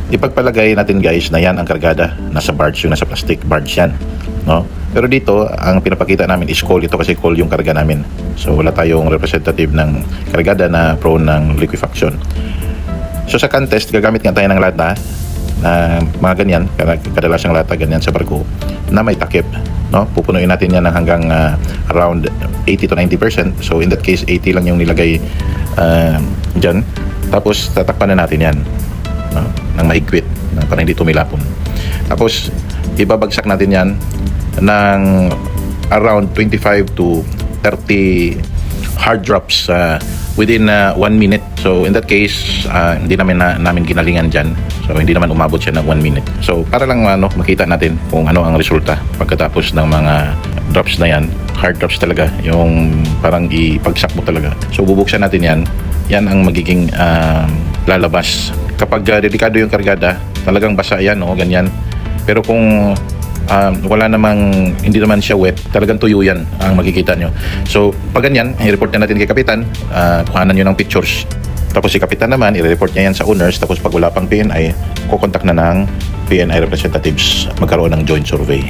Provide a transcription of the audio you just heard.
ipagpalagay natin guys na yan ang kargada. Nasa barge, yung nasa plastic barge yan, no? Pero dito, ang pinapakita namin is coal. Ito kasi coal yung karga namin. So wala tayong representative ng kargada na prone ng liquefaction. So sa contest, gagamit nga tayo ng lata na mga ganyan, kadalasang lata ganyan sa barko na may takip, no? Pupunuin natin yan ng hanggang around 80 to 90%. So in that case, 80 lang yung nilagay dyan. Tapos tatakpan na natin yan, no? Ng mahigpit para hindi tumilapon. Tapos ibabagsak natin yan ng around 25 to 30 hard drops within 1 minute. So in that case, hindi namin ginalingan dyan. So hindi naman umabot siya ng 1 minute. So para lang makita natin kung ano ang resulta pagkatapos ng mga drops na yan. Hard drops talaga, yung parang ipagsak mo talaga. So bubuksan natin yan. Yan ang magiging lalabas. Kapag delikado yung kargada, talagang basa yan, ganyan. Pero kung wala namang, hindi naman siya wet, talagang tuyo yan ang makikita nyo. So pag ganyan, i-report na natin kay Kapitan, kuhanan nyo ng pictures. Tapos si Kapitan naman, i-report niya yan sa owners. Tapos pag wala pang PNI, kukontak na ng PNI representatives, magkaroon ng joint survey.